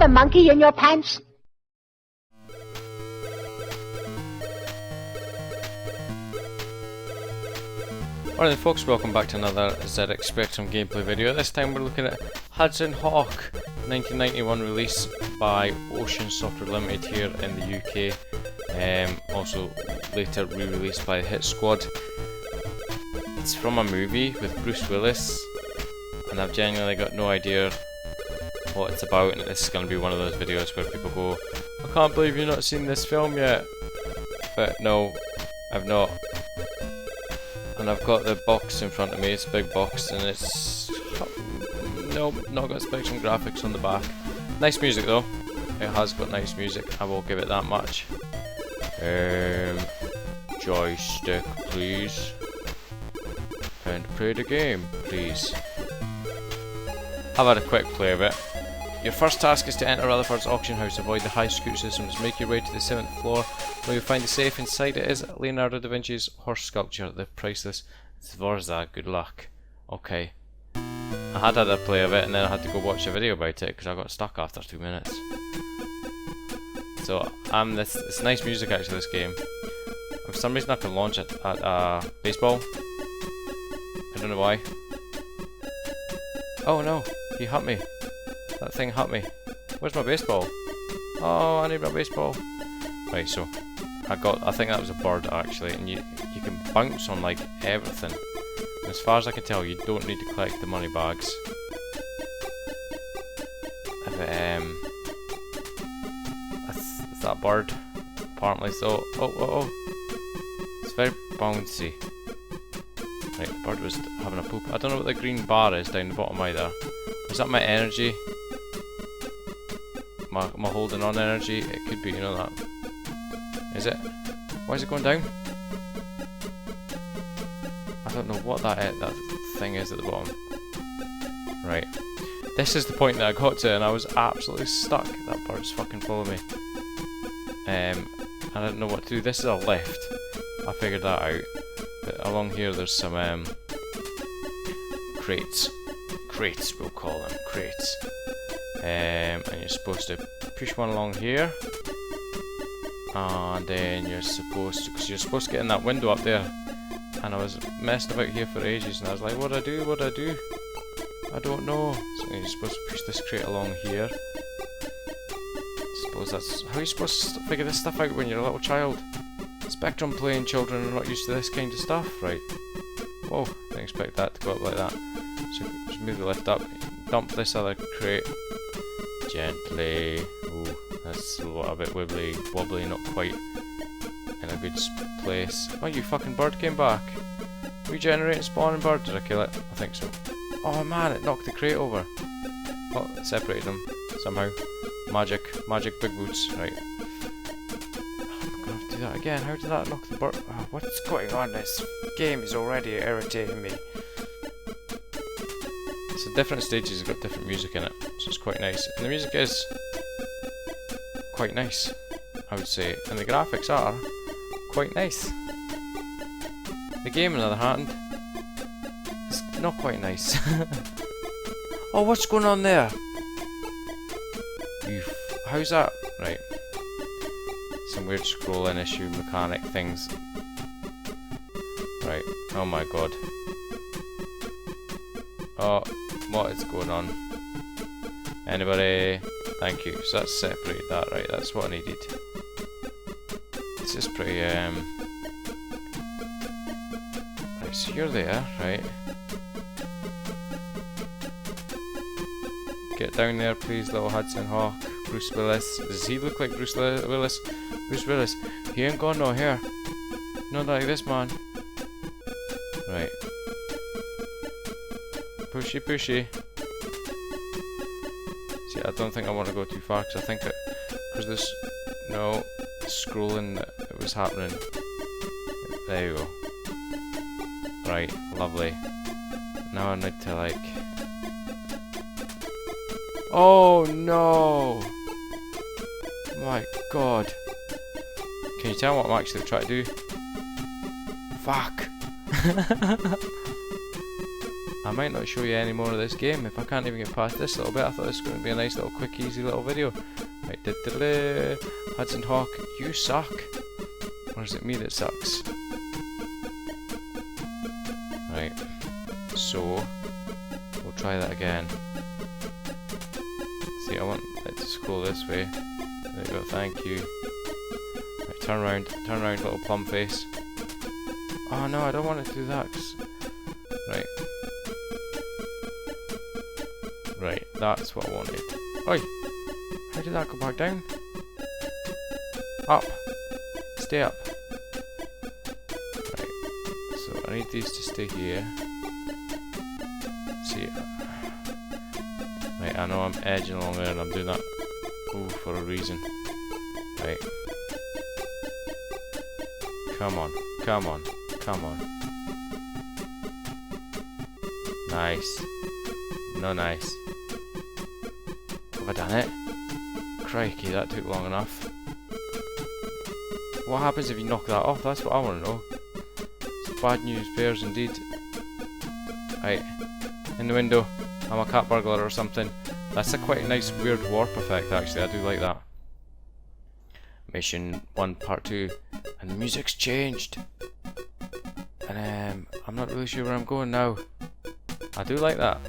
another monkey in your pants? Alright then folks, welcome back to another ZX Spectrum gameplay video. This time we're looking at Hudson Hawk, 1991 release by Ocean Software Limited here in the UK. Also later re-released by Hit Squad. It's from a movie with Bruce Willis, and I've genuinely got no idea what it's about, and this is going to be one of those videos where people go, I can't believe you've not seen this film yet. But no, I've not. And I've got the box in front of me, it's a big box, and it's... nope, not got Spectrum graphics on the back. Nice music though, it has got nice music, I will give it that much. Joystick please. And play the game, please. I've had a quick play of it. Your first task is to enter Rutherford's auction house, avoid the high scoot systems, make your way to the 7th floor, where you'll find the safe. Inside it is Leonardo da Vinci's horse sculpture, the priceless Sforza. Good luck. Okay. I had a play of it and then I had to go watch a video about it because I got stuck after 2 minutes. So, it's nice music actually, this game. For some reason I can launch it at baseball. I don't know why. Oh no, he hit me. That thing hit me. Where's my baseball? Oh, I need my baseball. Right, so I think that was a bird actually, and you can bounce on like everything. And as far as I can tell, you don't need to collect the money bags. It's that bird. Apparently so. Oh. It's very bouncy. Right, the bird was having a poop. I don't know what the green bar is down the bottom either. Is that my energy? My holding on energy? It could be, you know that. Is it? Why is it going down? I don't know what that thing is at the bottom. Right. This is the point that I got to and I was absolutely stuck. That bird's fucking following me. I didn't know what to do. This is a lift. I figured that out. But along here there's some crates. Crates, we'll call them. Crates. And you're supposed to push one along here. And then you're supposed to, because you're supposed to get in that window up there. And I was messing about here for ages and I was like, what do I do? What do I do? I don't know. So you're supposed to push this crate along here. I suppose that's how you're supposed to figure this stuff out when you're a little child. Spectrum playing children are not used to this kind of stuff, right? Whoa, didn't expect that to go up like that. So just move the lift up, dump this other crate gently. Ooh, that's a little bit wobbly, not quite in a good place. Oh, you fucking bird came back. Regenerating spawning bird. Did I kill it? I think so. Oh man, it knocked the crate over. Oh, it separated them somehow. Magic big boots. Right. I'm gonna have to do that again. How did that knock the bird? Oh, what's going on? This game is already irritating me. So different stages have got different music in it, so it's quite nice. And the music is quite nice, I would say, and the graphics are quite nice. The game, on the other hand, is not quite nice. Oh, what's going on there? How's that? Right. Some weird scrolling issue mechanic things. Right. Oh my god. Oh, what is going on? Anybody? Thank you. So that's separated that, right? That's what I needed. This is pretty, right, so you're there, right? Get down there, please, little Hudson Hawk. Bruce Willis. Does he look like Bruce Willis? Bruce Willis. He ain't got no hair. Not like this man. Right. Pushy. See, I don't think I want to go too far because I think because this scrolling that was happening. There you go. Right, lovely. Now I need to like. Oh no! My god! Can you tell what I'm actually trying to do? Fuck! I might not show you any more of this game if I can't even get past this little bit. I thought this was going to be a nice little quick easy little video. Right, Hudson Hawk, you suck. Or is it me that sucks? Right, so we'll try that again. See, I want it to scroll this way. There you go, thank you. Right, turn around, little plum face. Oh no, I don't want it to do that. Right. Right, that's what I wanted. Oi! How did that go back down? Up! Stay up! Right, so I need these to stay here. See, right, I know I'm edging along there and I'm doing that for a reason. Right. Come on, come on, come on. Nice. No nice. Have I done it? Crikey, that took long enough. What happens if you knock that off? That's what I want to know. It's bad news bears indeed. Right, in the window. I'm a cat burglar or something. That's a quite nice weird warp effect actually, I do like that. Mission 1 part 2. And the music's changed. And I'm not really sure where I'm going now. I do like that.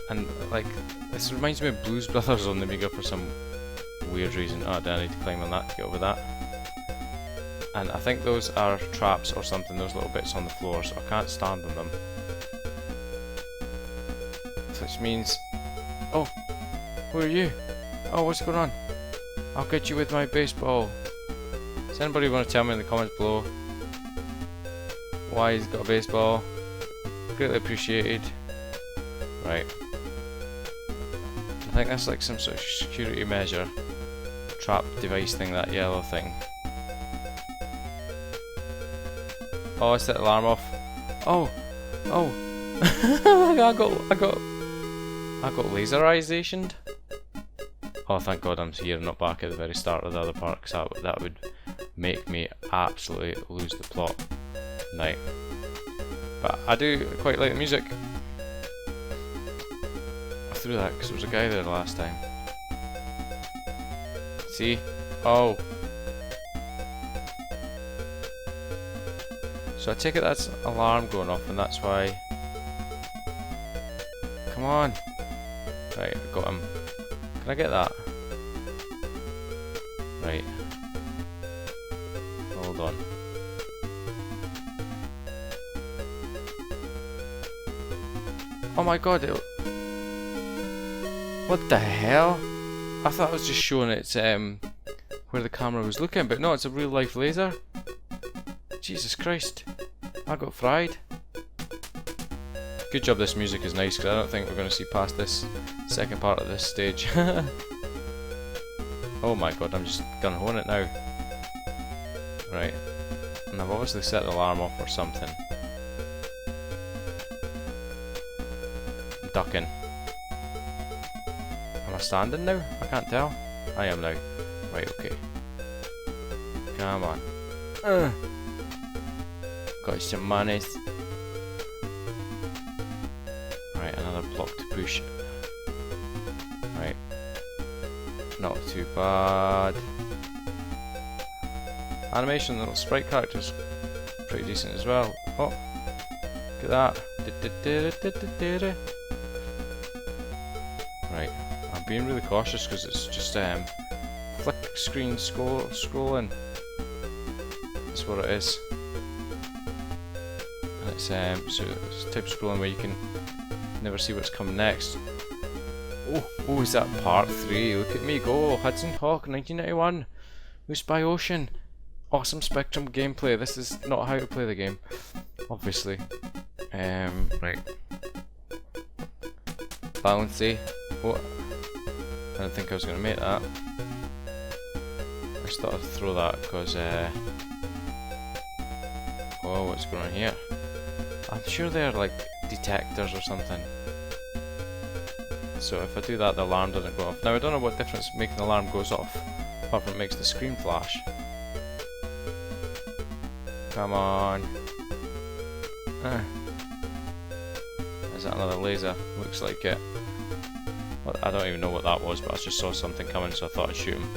And like, this reminds me of Blues Brothers on the Amiga for some weird reason. Oh, I need to climb on that to get over that. And I think those are traps or something, those little bits on the floor, so I can't stand on them. Which means... Oh! Who are you? Oh, what's going on? I'll get you with my baseball. Does anybody want to tell me in the comments below why he's got a baseball? Greatly appreciated. Right. I think that's like some sort of security measure. Trap device thing, that yellow thing. Oh, I set the alarm off. Oh! Oh! I got laserizationed. Oh, thank God I'm here, not back at the very start of the other part, because that would make me absolutely lose the plot. Right. But I do quite like the music. I threw that because there was a guy there last time. See? Oh. So I take it that's an alarm going off and that's why... Come on! Right, I got him. Can I get that? Right. Hold on. Oh my God! What the hell? I thought I was just showing it where the camera was looking, but no, it's a real life laser. Jesus Christ! I got fried. Good job this music is nice, because I don't think we're going to see past this second part of this stage. Oh my God, I'm just gonna hone it now. Right. And I've obviously set the alarm off or something. I'm ducking. Am I standing now? I can't tell. I am now. Right, okay. Come on. Got some monies. Right, another block to push. Right. Not too bad. Animation, the little sprite characters, pretty decent as well. Oh, look at that. Right, I'm being really cautious because it's just flick screen scrolling. That's what it is. And it's so it's type scrolling where you can never see what's coming next. Oh, is that part 3? Look at me go! Hudson Hawk 1991! Moose by Ocean! Awesome Spectrum gameplay. This is not how to play the game, obviously. Right. Bouncy. Oh, I didn't think I was going to make that. I just thought I'd throw that because, oh, what's going on here? I'm sure they're like detectors or something. So if I do that, the alarm doesn't go off. Now I don't know what difference making the alarm goes off, apart from it makes the screen flash. Come on. Is that another laser? Looks like it. Well, I don't even know what that was, but I just saw something coming, so I thought I'd shoot him.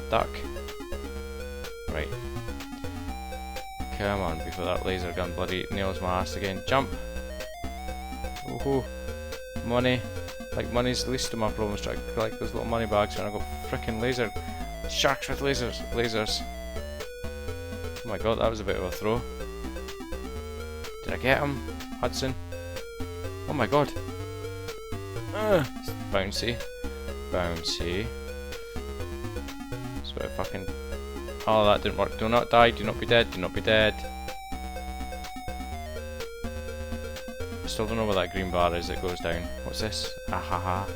Duck. Right. Come on, before that laser gun bloody nails my ass again. Jump! Woohoo! Money. Like, money's the least of my problems. Try to collect those little money bags when I got frickin' laser. Sharks with lasers. Lasers. Oh my god, that was a bit of a throw. Did I get him? Hudson? Oh my god. Bouncy. Bouncy. So fucking... Oh, that didn't work. Do not die. Do not be dead. Do not be dead. I still don't know what that green bar is that goes down. What's this? Ahaha.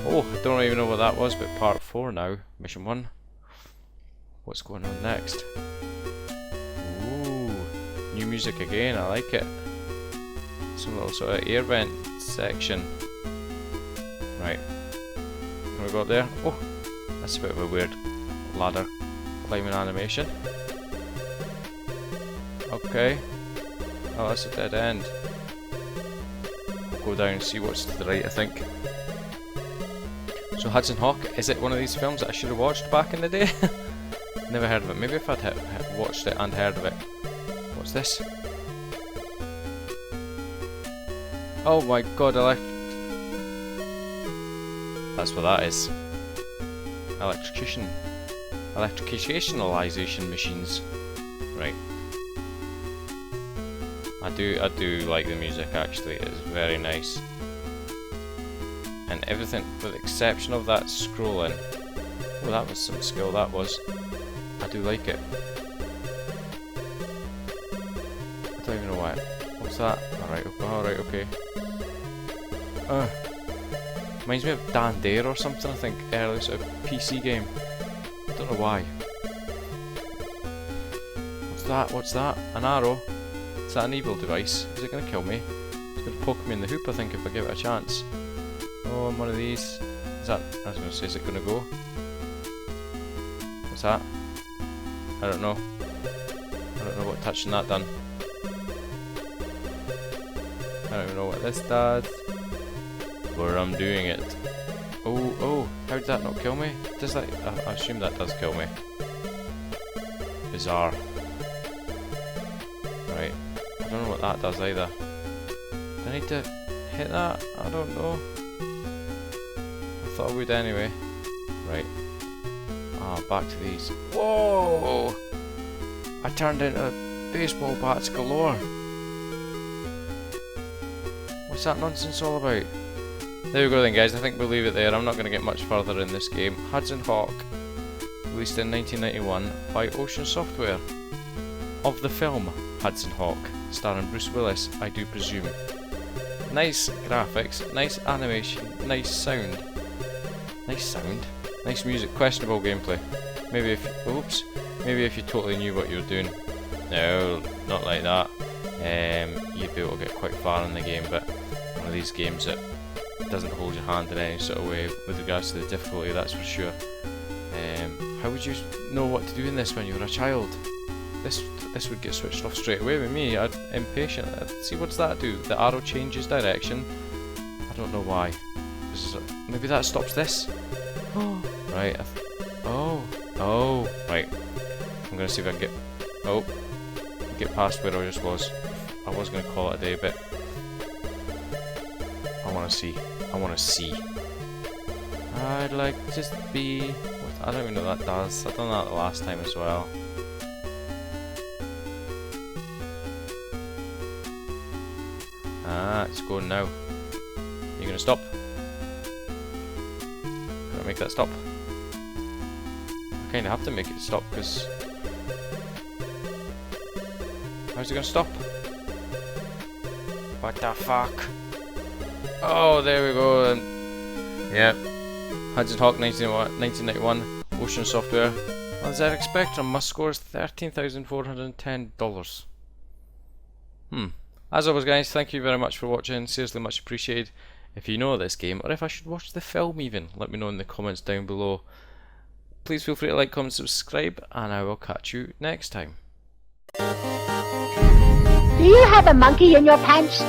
Oh, I don't even know what that was, but part 4 now. Mission 1. What's going on next? Ooh. New music again. I like it. Some little sort of air vent section. Right. Can we go up there? Oh, that's a bit of a weird ladder climbing animation. Okay. Oh, that's a dead end. I'll go down and see what's to the right, I think. So Hudson Hawk, is it one of these films that I should have watched back in the day? Never heard of it. Maybe if I'd watched it and heard of it. What's this? Oh my god, that's what that is. Electricationalization machines. Right. I do like the music actually, it's very nice. And everything, with the exception of that scrolling. Oh, that was some skill, that was. I do like it. I don't even know why. What's that? Alright, okay. Reminds me of Dan Dare or something, I think. Early sort of PC game. I don't know why. What's that? An arrow? Is that an evil device? Is it going to kill me? It's going to poke me in the hoop, I think, if I give it a chance. Oh, I'm one of these. Is that... I was going to say, is it going to go? What's that? I don't know. I don't know what touching that done. I don't even know what this does. Where I'm doing it. Oh, how did that not kill me? Does that... I assume that does kill me. Bizarre. Right. I don't know what that does either. Do I need to hit that? I don't know. I thought I would anyway. Right. Ah, back to these. Whoa! I turned into baseball bats galore. What's that nonsense all about? There we go then guys, I think we'll leave it there. I'm not going to get much further in this game. Hudson Hawk, released in 1991 by Ocean Software. Of the film Hudson Hawk, starring Bruce Willis, I do presume. Nice graphics, nice animation, nice sound. Nice music, questionable gameplay. Maybe if you totally knew what you were doing. No, not like that. You'd be able to get quite far in the game, but one of these games that doesn't hold your hand in any sort of way with regards to the difficulty, that's for sure. How would you know what to do in this when you were a child? This would get switched off straight away with me. I'm impatient. See, what's that do? The arrow changes direction. I don't know why. Maybe that stops this. Oh, right. Oh, right. I'm gonna see if I can get past where I just was. I was gonna call it a day, but I wanna see. I'd like to just be... I don't even know what that does. I've done that the last time as well. Ah, it's going now. You gonna stop? Gonna make that stop? I kinda have to make it stop because... How's it gonna stop? What the fuck? Oh, there we go. Yep. Hudson Hawk 1991, Ocean Software. On ZX Spectrum, my score is $13,410. As always guys, thank you very much for watching, seriously much appreciated. If you know this game, or if I should watch the film even, let me know in the comments down below. Please feel free to like, comment, subscribe, and I will catch you next time. Do you have a monkey in your pants?